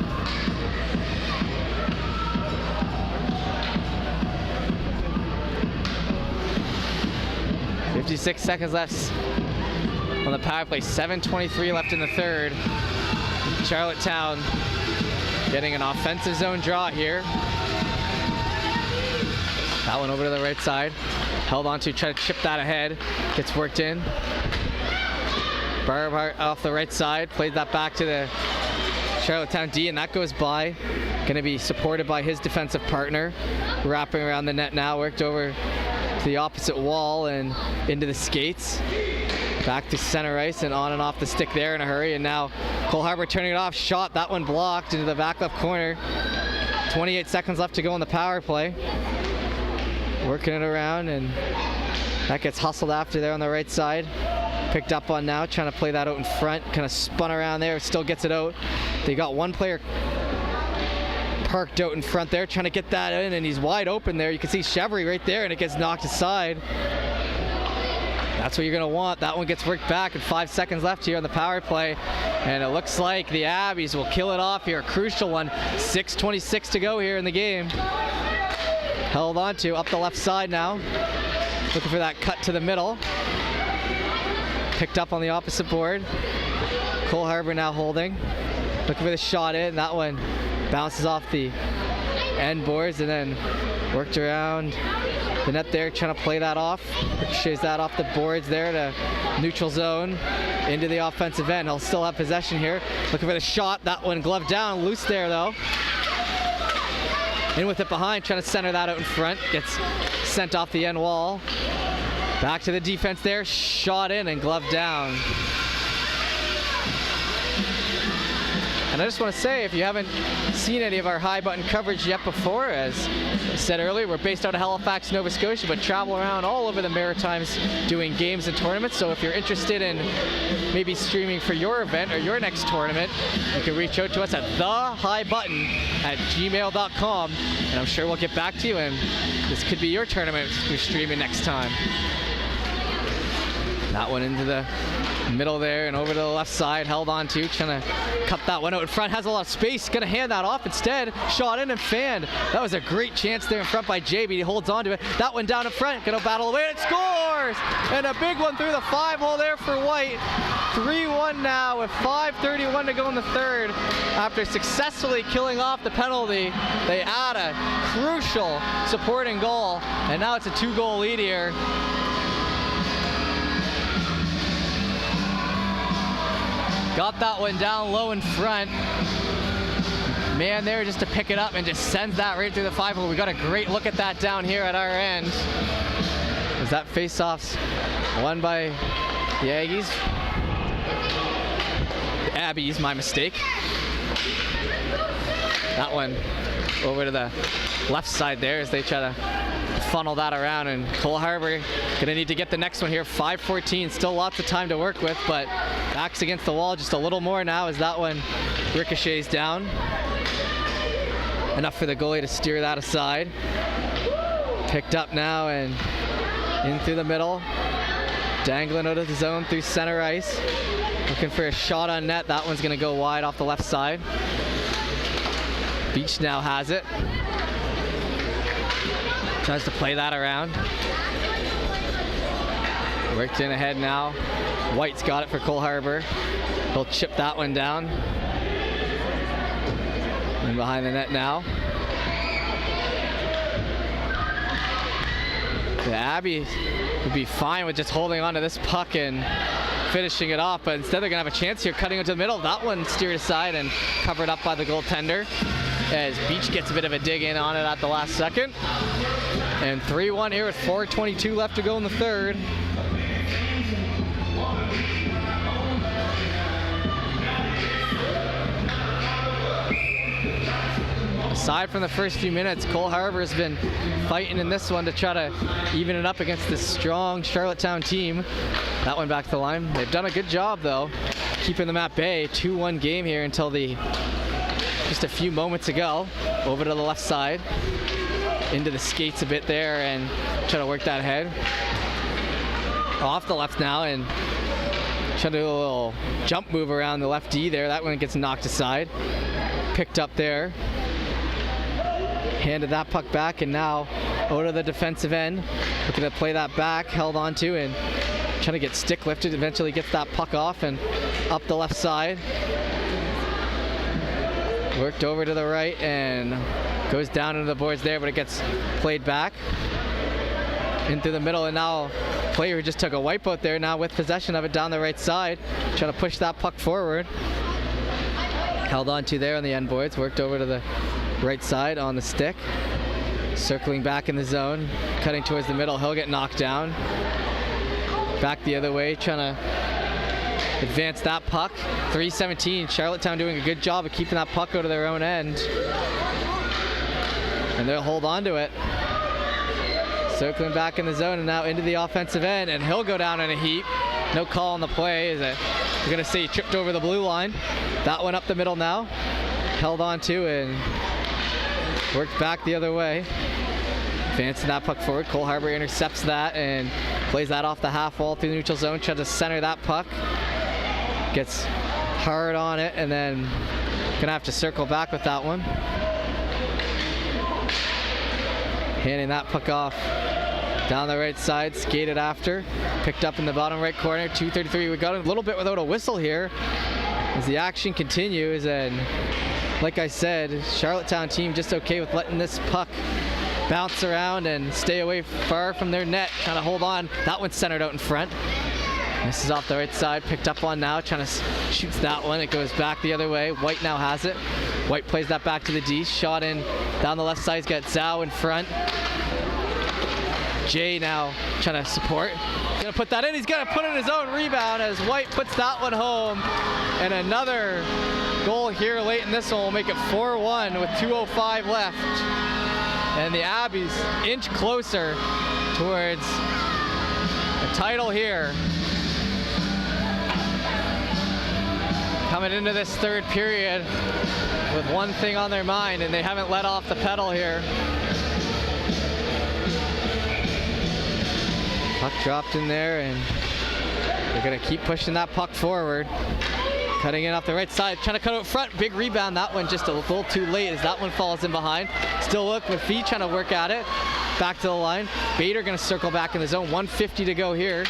.56 seconds left on the power play. 7:23 left in the third. Charlottetown getting an offensive zone draw here. That one over to the right side. Held on to, try to chip that ahead. Gets worked in. Barber off the right side. Played that back to the Charlottetown D, and that goes by. Going to be supported by his defensive partner. Wrapping around the net now. Worked over to the opposite wall and into the skates. Back to center ice and on and off the stick there in a hurry. And now Cole Harbour turning it off. Shot. That one blocked into the back left corner. 28 seconds left to go on the power play. Working it around, and that gets hustled after there on the right side. Picked up on now, trying to play that out in front. Kind of spun around there, still gets it out. They got one player parked out in front there, trying to get that in, and he's wide open there. You can see Chevry right there, and it gets knocked aside. That's what you're going to want. That one gets worked back, and 5 seconds left here on the power play. And it looks like the Abbies will kill it off here. A crucial one. 6:26 to go here in the game. Held on to up the left side now. Looking for that cut to the middle. Picked up on the opposite board. Cole Harbour now holding. Looking for the shot in. That one bounces off the end boards and then worked around the net there, trying to play that off. Ricochets that off the boards there to neutral zone into the offensive end. He'll still have possession here. Looking for the shot. That one gloved down. Loose there though. In with it behind, trying to center that out in front. Gets sent off the end wall. Back to the defense there. Shot in and gloved down. And I just want to say, if you haven't seen any of our high button coverage yet before, as I said earlier, we're based out of Halifax, Nova Scotia, but travel around all over the Maritimes doing games and tournaments. So if you're interested in maybe streaming for your event or your next tournament, you can reach out to us at thehighbutton@gmail.com, and I'm sure we'll get back to you, and this could be your tournament you're streaming next time. That one into the middle there and over to the left side, held on to, trying to cut that one out in front. Has a lot of space, gonna hand that off instead. Shot in and fanned. That was a great chance there in front by JB. He holds on to it. That one down in front, gonna battle away, and it scores! And a big one through the 5-hole there for White. 3-1 now with 5:31 to go in the third. After successfully killing off the penalty, they add a crucial supporting goal, and now it's a 2-goal lead here. Got that one down low in front. Man there just to pick it up and just sends that right through the 5-hole. We got a great look at that down here at our end. As that face-off's won by the Aggies. The Abbies, my mistake. That one over to the left side there as they try to funnel that around, and Cole Harbour gonna need to get the next one here. 5:14, still lots of time to work with, but backs against the wall just a little more now as that one ricochets down. Enough for the goalie to steer that aside. Picked up now and in through the middle. Dangling out of the zone through center ice. Looking for a shot on net. That one's gonna go wide off the left side. Beach now has it. Tries to play that around. Worked in ahead now. White's got it for Cole Harbour. He'll chip that one down. And behind the net now. The Abbey would be fine with just holding on to this puck and finishing it off, but instead they're gonna have a chance here, cutting into the middle. That one steered aside and covered up by the goaltender as Beach gets a bit of a dig in on it at the last second. And 3-1 here with 4:22 left to go in the third. Aside from the first few minutes, Cole Harbour has been fighting in this one to try to even it up against this strong Charlottetown team. That one back to the line. They've done a good job though, keeping them at bay. 2-1 game here until just a few moments ago. Over to the left side, into the skates a bit there and try to work that ahead. Off the left now and try to do a little jump move around the left D there. That one gets knocked aside. Picked up there. Handed that puck back and now out of the defensive end. Looking to play that back, held on to and trying to get stick lifted. Eventually gets that puck off and up the left side. Worked over to the right and goes down into the boards there, but it gets played back into the middle, and now player who just took a wipeout there now with possession of it down the right side, trying to push that puck forward. Held on to there on the end boards, worked over to the right side on the stick, circling back in the zone, cutting towards the middle. He'll get knocked down. Back the other way, trying to advance that puck. 3:17, Charlottetown doing a good job of keeping that puck out of their own end. And they'll hold on to it. Circling back in the zone and now into the offensive end, and he'll go down in a heap. No call on the play. We're gonna say he tripped over the blue line. That one up the middle now. Held on to and worked back the other way. Advancing that puck forward. Cole Harbour intercepts that and plays that off the half wall through the neutral zone. Tries to center that puck. Gets hard on it and then gonna have to circle back with that one. Handing that puck off down the right side, skated after. Picked up in the bottom right corner. 2:33. We got a little bit without a whistle here as the action continues, and like I said, Charlottetown team just okay with letting this puck bounce around and stay away far from their net, trying to hold on. That one's centered out in front. This is off the right side, picked up on now, trying to shoots that one. It goes back the other way. White now has it. White plays that back to the D. Shot in down the left side. He's got Zhao in front. Jay now trying to support. He's gonna put that in. He's gonna put in his own rebound as White puts that one home. And another goal here late in this one will make it 4-1 with 2:05 left. And the Abbeys inch closer towards a title here. Coming into this third period with one thing on their mind, and they haven't let off the pedal here. Puck dropped in there, and they're gonna keep pushing that puck forward. Cutting in off the right side, trying to cut out front. Big rebound. That one just a little too late as that one falls in behind. Still look with feet, trying to work at it. Back to the line. Bader gonna circle back in the zone. 1:50 to go here.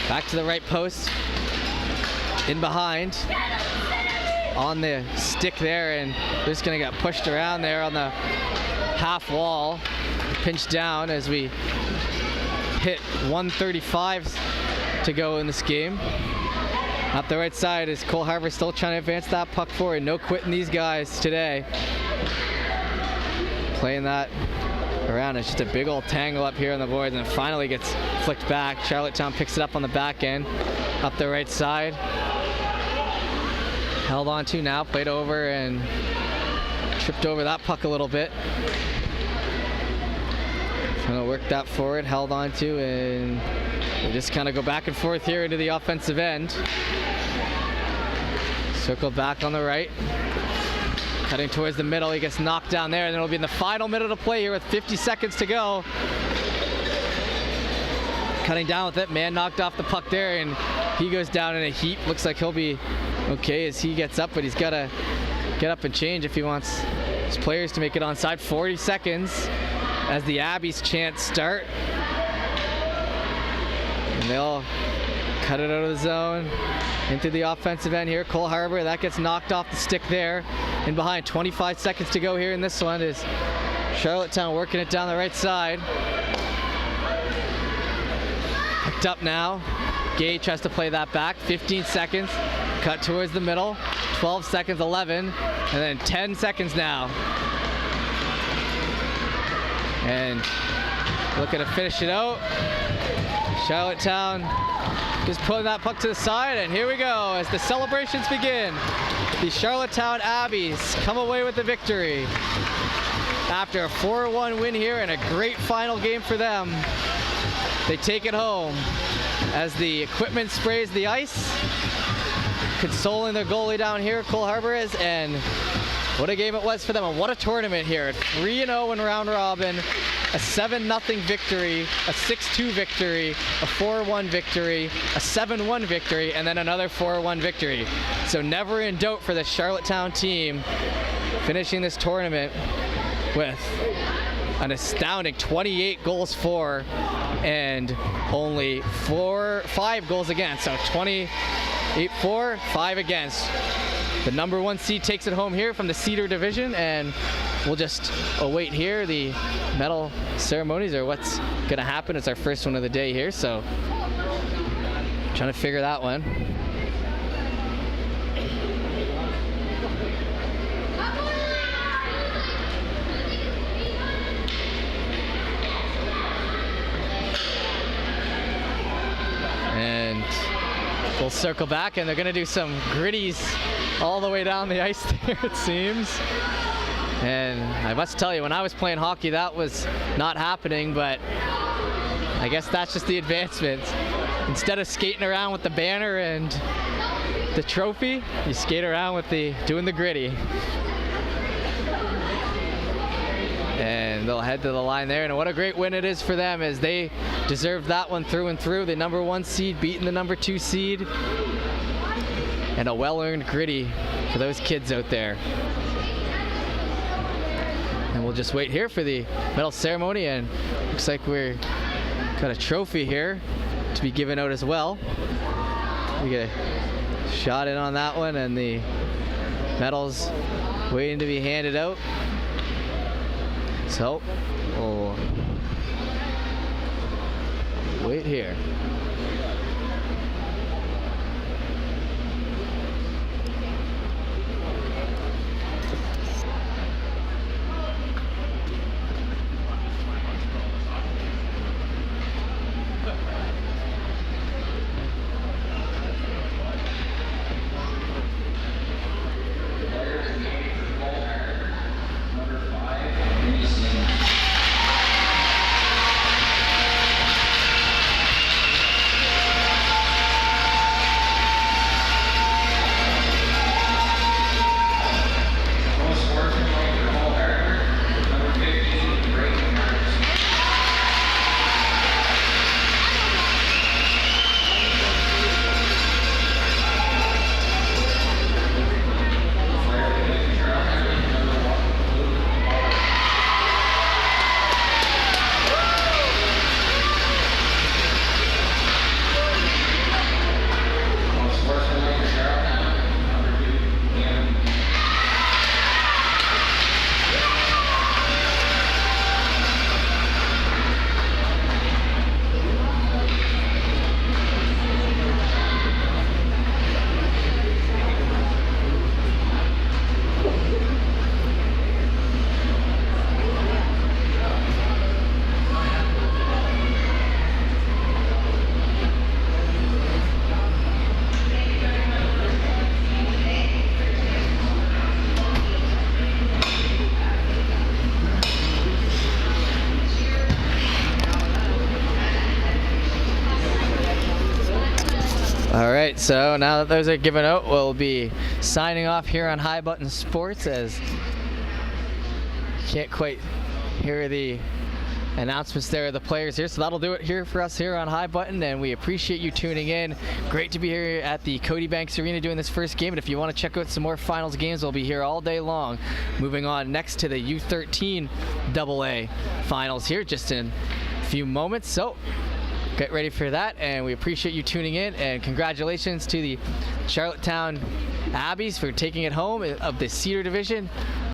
Back to the right post. In behind. On the stick there, and they're just gonna get pushed around there on the half wall. Pinched down as we hit 1:35 to go in this game. Up the right side is Cole Harbour still trying to advance that puck forward. No quitting these guys today. Playing that around. It's just a big old tangle up here on the boards, and it finally gets flicked back. Charlottetown picks it up on the back end. Up the right side. Held on to now, played over and tripped over that puck a little bit. Trying to work that forward, held on to, and we just kind of go back and forth here into the offensive end. Circle back on the right. Cutting towards the middle, he gets knocked down there, and then it'll be in the final minute of play here with 50 seconds to go. Cutting down with it, man knocked off the puck there, and he goes down in a heap. Looks like he'll be okay as he gets up, but he's got to get up and change if he wants his players to make it onside. 40 seconds as the Abbeys chants start. And they'll cut it out of the zone into the offensive end here. Cole Harbour, that gets knocked off the stick there. In behind, 25 seconds to go here in this one is Charlottetown working it down the right side. Picked up now. Gage tries to play that back. 15 seconds. Cut towards the middle. 12 seconds, 11. And then 10 seconds now. And looking to finish it out. Charlottetown just pulling that puck to the side, and here we go as the celebrations begin. The Charlottetown Abbeys come away with the victory after a 4-1 win here and a great final game for them. They take it home as the equipment sprays the ice, consoling their goalie down here, Cole Harbour is, and what a game it was for them, and what a tournament here. 3-0 in round robin, a 7-0 victory, a 6-2 victory, a 4-1 victory, a 7-1 victory, and then another 4-1 victory. So never in doubt for the Charlottetown team, finishing this tournament with an astounding 28 goals for and only 5 goals against. So 28 for, 5 against. The number 1 seed takes it home here from the Cedar Division, and we'll just await here the medal ceremonies or what's going to happen. It's our first one of the day here, so trying to figure that one. And we'll circle back, and they're going to do some gritties all the way down the ice there, it seems. And I must tell you, when I was playing hockey, that was not happening, but I guess that's just the advancement. Instead of skating around with the banner and the trophy, you skate around with doing the gritty. And they'll head to the line there, and what a great win it is for them, as they deserved that one through and through. The number 1 seed beating the number 2 seed. And a well-earned gritty for those kids out there. And we'll just wait here for the medal ceremony, and looks like we're got a trophy here to be given out as well. We get a shot in on that one, and the medals waiting to be handed out. So we'll wait here. All right, so now that those are given out, we'll be signing off here on High Button Sports, as you can't quite hear the announcements there of the players here. So that'll do it here for us here on High Button, and we appreciate you tuning in. Great to be here at the Cody Banks Arena doing this first game, and if you want to check out some more finals games, we'll be here all day long. Moving on next to the U13AA finals here just in a few moments, so get ready for that, and we appreciate you tuning in, and congratulations to the Charlottetown Abbeys for taking it home of the Cedar Division.